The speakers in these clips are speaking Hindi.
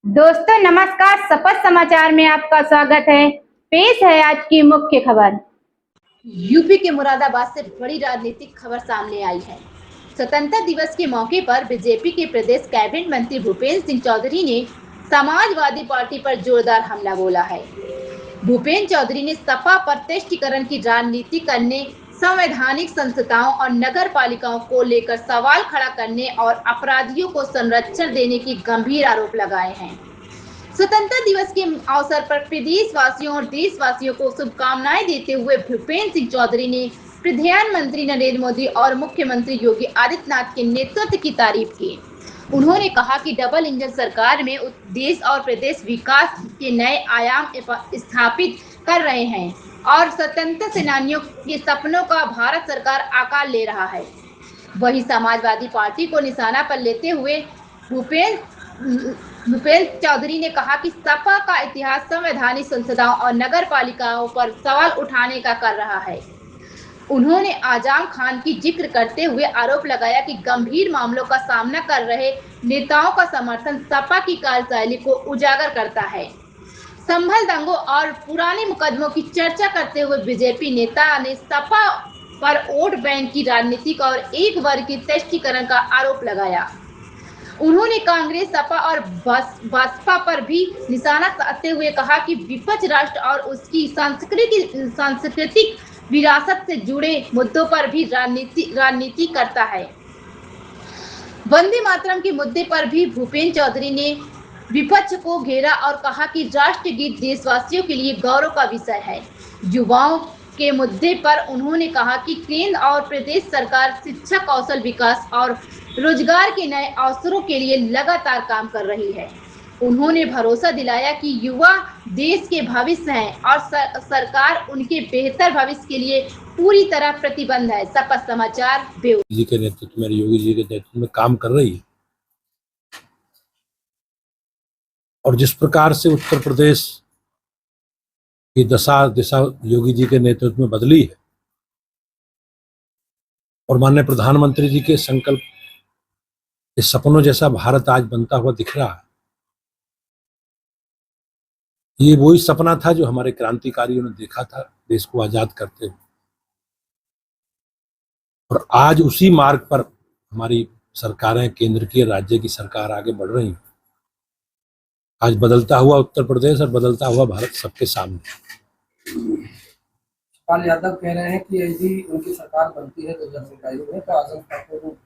दोस्तों नमस्कार, शपथ समाचार में आपका स्वागत है। पेश है आज की मुख्य खबर। यूपी के मुरादाबाद से बड़ी राजनीतिक खबर सामने आई है। स्वतंत्रता दिवस के मौके पर बीजेपी के प्रदेश कैबिनेट मंत्री भूपेंद्र सिंह चौधरी ने समाजवादी पार्टी पर जोरदार हमला बोला है। भूपेंद्र चौधरी ने सपा पर तुष्टीकरण की राजनीति करने, संवैधानिक संस्थाओं और नगर पालिकाओं को लेकर सवाल खड़ा करने और अपराधियों को संरक्षण देने की गंभीर आरोप लगाए हैं। स्वतंत्रता दिवस के अवसर पर प्रदेशवासियों और देशवासियों को शुभकामनाएं देते हुए भूपेंद्र सिंह चौधरी ने प्रधानमंत्री नरेंद्र मोदी और मुख्यमंत्री योगी आदित्यनाथ के नेतृत्व की तारीफ की। उन्होंने कहा कि डबल इंजन सरकार में देश और प्रदेश विकास के नए आयाम स्थापित कर रहे हैं और स्वतंत्रता सेनानियों के सपनों का भारत सरकार आकार ले रहा है। वहीं समाजवादी पार्टी को निशाना पर लेते हुए भूपेंद्र चौधरी ने कहा कि सपा का इतिहास संवैधानिक संस्थाओं और नगर पालिकाओं पर सवाल उठाने का कर रहा है। उन्होंने आजम खान की जिक्र करते हुए आरोप लगाया कि गंभीर मामलों का सामना कर रहे नेताओं का समर्थन सपा की कार्यशैली को उजागर करता है। संभल दंगों और पुराने मुकदमों की चर्चा करते हुए बीजेपी नेता ने सपा पर वोट बैंक की राजनीति और एक वर्ग की तुष्टीकरण का आरोप लगाया। उन्होंने कांग्रेस, सपा और बसपा पर भी निशाना साधते हुए कहा कि विपक्ष राष्ट्र और उसकी सांस्कृतिक विरासत से जुड़े मुद्दों पर भी राजनीति करता है। वंदे मातरम के मुद्दे पर भी भूपेंद्र चौधरी ने विपक्ष को घेरा और कहा कि राष्ट्रगीत देशवासियों के लिए गौरव का विषय है। युवाओं के मुद्दे पर उन्होंने कहा कि केंद्र और प्रदेश सरकार शिक्षा, कौशल विकास और रोजगार के नए अवसरों के लिए लगातार काम कर रही है। उन्होंने भरोसा दिलाया कि युवा देश के भविष्य हैं और सरकार उनके बेहतर भविष्य के लिए पूरी तरह प्रतिबद्ध है। शपथ समाचार जी के नेतृत्व में, योगी जी के नेतृत्व में काम कर रही है और जिस प्रकार से उत्तर प्रदेश की दिशा योगी जी के नेतृत्व में बदली है और माननीय प्रधानमंत्री जी के संकल्प, इस सपनों जैसा भारत आज बनता हुआ दिख रहा है। ये वही सपना था जो हमारे क्रांतिकारियों ने देखा था देश को आजाद करते हुए, और आज उसी मार्ग पर हमारी सरकारें, केंद्र की, राज्य की सरकार आगे बढ़ रही है। आज बदलता हुआ उत्तर प्रदेश और बदलता हुआ भारत सबके सामने। शिवपाल यादव कह रहे हैं कि यदि उनकी सरकार बनती है तो आजम खान को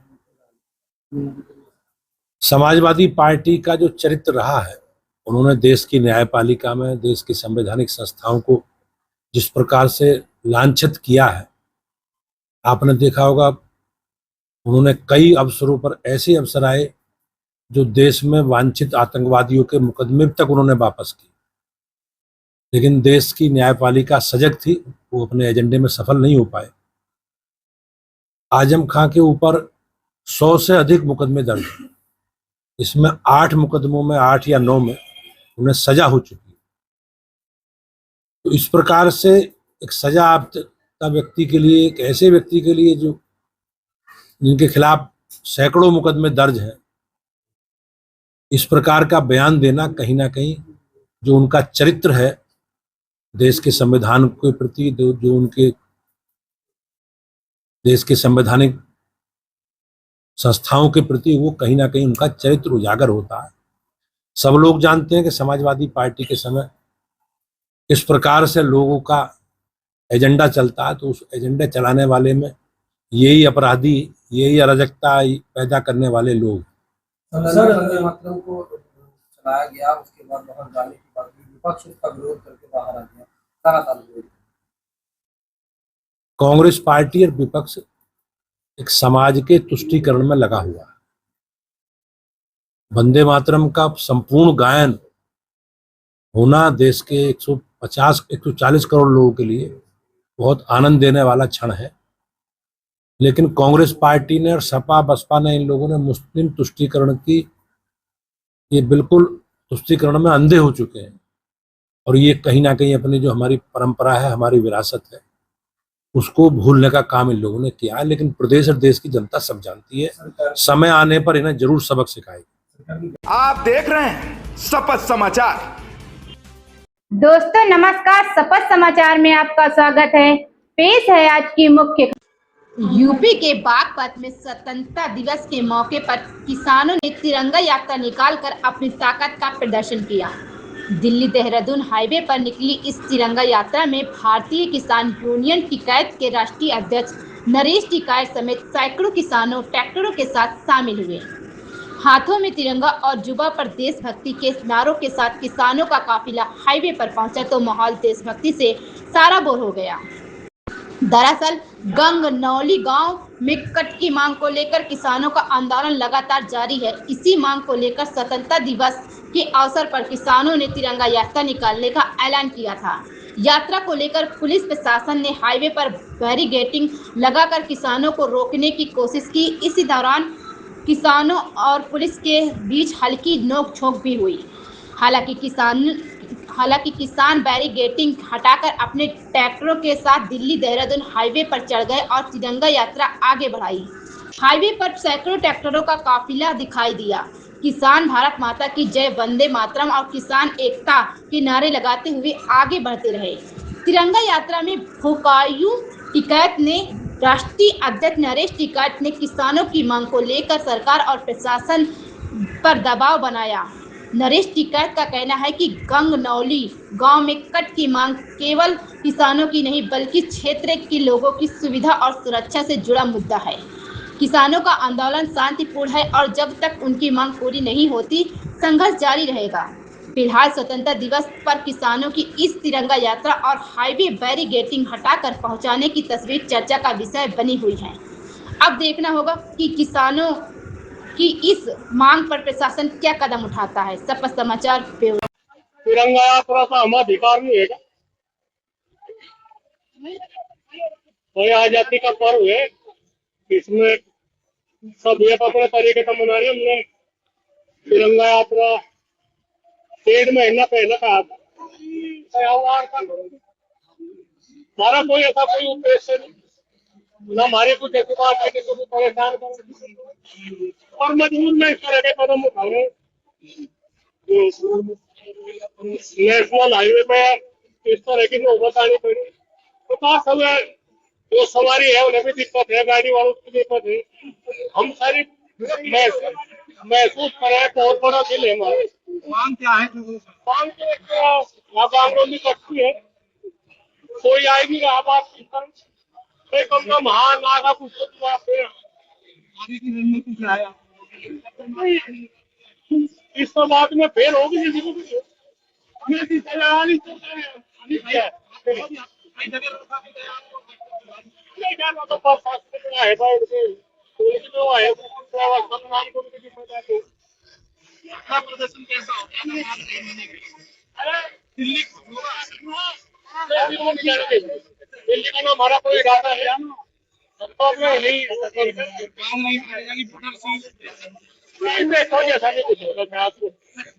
समाजवादी पार्टी का जो चरित्र रहा है, उन्होंने देश की न्यायपालिका में, देश की संवैधानिक संस्थाओं को जिस प्रकार से लांछित किया है, आपने देखा होगा। उन्होंने कई अवसरों पर ऐसे अवसर आए जो देश में वांछित आतंकवादियों के मुकदमे तक उन्होंने वापस किए, लेकिन देश की न्यायपालिका सजग थी, वो अपने एजेंडे में सफल नहीं हो पाए। आजम खां के ऊपर 100 से अधिक मुकदमे दर्ज हैं, इसमें 8 मुकदमों में, 8 या 9 में उन्हें सजा हो चुकी है। तो इस प्रकार से एक सजायाफ्ता व्यक्ति के लिए, एक ऐसे व्यक्ति के लिए जो जिनके खिलाफ सैकड़ों मुकदमे दर्ज हैं, इस प्रकार का बयान देना कहीं ना कहीं जो उनका चरित्र है देश के संविधान के प्रति, जो उनके देश के संवैधानिक संस्थाओं के प्रति, वो कहीं ना कहीं उनका चरित्र उजागर होता है। सब लोग जानते हैं कि समाजवादी पार्टी के समय इस प्रकार से लोगों का एजेंडा चलता है, तो उस एजेंडा चलाने वाले में यही अपराधी, यही अराजकता पैदा करने वाले लोग। वंदे मातरम को चलाया गया, उसके बाद बाहर जाने के बाद विपक्ष उसका विरोध करके बाहर आ गया, सारा साल कांग्रेस पार्टी और विपक्ष एक समाज के तुष्टीकरण में लगा हुआ है। वंदे मातरम का संपूर्ण गायन होना देश के 140 करोड़ लोगों के लिए बहुत आनंद देने वाला क्षण है, लेकिन कांग्रेस पार्टी ने और सपा बसपा ने, इन लोगों ने मुस्लिम तुष्टीकरण की, ये बिल्कुल तुष्टीकरण में अंधे हो चुके हैं और ये कहीं ना कहीं अपनी जो हमारी परंपरा है, हमारी विरासत है, उसको भूलने का काम इन लोगों ने किया है। लेकिन प्रदेश और देश की जनता सब जानती है, समय आने पर इन्हें जरूर सबक सिखाएगी। आप देख रहे हैं शपथ समाचार। दोस्तों नमस्कार, शपथ समाचार में आपका स्वागत है। पेश है आज की मुख्य। यूपी के बागपत में स्वतंत्रता दिवस के मौके पर किसानों ने तिरंगा यात्रा निकालकर अपनी ताकत का प्रदर्शन किया। दिल्ली देहरादून हाईवे पर निकली इस तिरंगा यात्रा में भारतीय किसान यूनियन टिकैत के राष्ट्रीय अध्यक्ष नरेश टिकैत समेत सैकड़ों किसानों ट्रैक्टरों के साथ शामिल हुए। हाथों में तिरंगा और जुबा पर देशभक्ति के नारों के साथ किसानों का काफिला हाईवे पर पहुंचा तो माहौल देशभक्ति से सराबोर हो गया। दरअसल गंगनौली गांव में कट की मांग को लेकर किसानों का आंदोलन लगातार जारी है। इसी मांग को लेकर स्वतंत्रता दिवस के अवसर पर किसानों ने तिरंगा यात्रा निकालने का ऐलान किया था। यात्रा को लेकर पुलिस प्रशासन ने हाईवे पर बैरिकेडिंग लगाकर किसानों को रोकने की कोशिश की। इसी दौरान किसानों और पुलिस के बीच हल्की नोक-झोंक भी हुई। हालांकि किसान बैरिकेडिंग हटाकर अपने ट्रैक्टरों के साथ दिल्ली देहरादून हाईवे पर चढ़ गए और तिरंगा यात्रा आगे बढ़ाई। हाईवे पर सैकड़ों ट्रैक्टरों का काफिला दिखाई दिया। किसान भारत माता की जय, वंदे मातरम और किसान एकता के नारे लगाते हुए आगे बढ़ते रहे। तिरंगा यात्रा में भूकायू टिकैत ने राष्ट्रीय अध्यक्ष नरेश टिकैत ने किसानों की मांग को लेकर सरकार और प्रशासन पर दबाव बनाया। नरेश टिकैत का कहना है कि गंगनौली गांव में कट की मांग केवल किसानों की नहीं बल्कि क्षेत्र के लोगों की सुविधा और सुरक्षा से जुड़ा मुद्दा है। किसानों का आंदोलन शांतिपूर्ण है और जब तक उनकी मांग पूरी नहीं होती संघर्ष जारी रहेगा। फिलहाल स्वतंत्रता दिवस पर किसानों की इस तिरंगा यात्रा और हाईवे बैरिकेडिंग हटाकर पहुंचाने की तस्वीर चर्चा का विषय बनी हुई है। अब देखना होगा कि किसानों की इस मांग पर प्रशासन क्या कदम उठाता है। शपथ समाचार ब्यूरो। तिरंगा यात्रा का हमारा अधिकार नहीं है क्या? कोई आजादी का पर्व है, इसमें सब एक अपने तरीके का मना रहे। हमने तिरंगा यात्रा 1.5 महीना पहले कहा था। हमारा कोई ऐसा कोई उद्देश्य नहीं, न हमारी कुछ ऐसी बात है कि कोई परेशान कर और मजबूर में इस तरह के कदम उठाए। नेशनल हाईवे पे इस तरह की नौबत आनी पड़ी तो क्या सब जो सवारी है उन्हें भी दिक्कत है, गाड़ी वालों की दिक्कत है। हम सारी महसूस करें बहुत बड़ा दिल है हमारे। मांग क्या है? मांग तो आंदोलन करती है, कोई आएगी बात कम से महान नागा कुछ इस तो बात में फेल होगी। प्रदर्शन कैसा होता है? दिल्ली का हमारा कोई इरादा है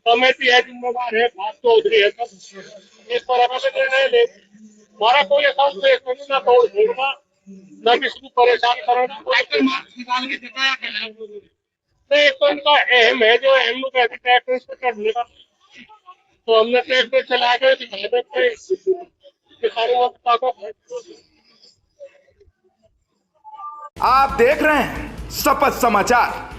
कमेटी है, जिम्मेदार है, भाग चौधरी है, सब इस तरह का निर्णय ले। हमारा कोई ऐसा उद्देश्य नहीं, ना तोड़ फोड़ना, न किसी को परेशान करना। नहीं तो इनका अहम है, जो अहम लोग कहते ट्रैक्टर से चढ़ने का, तो हमने ट्रैक्टर चला के किसानों का ताकत। आप देख रहे हैं शपथ समाचार।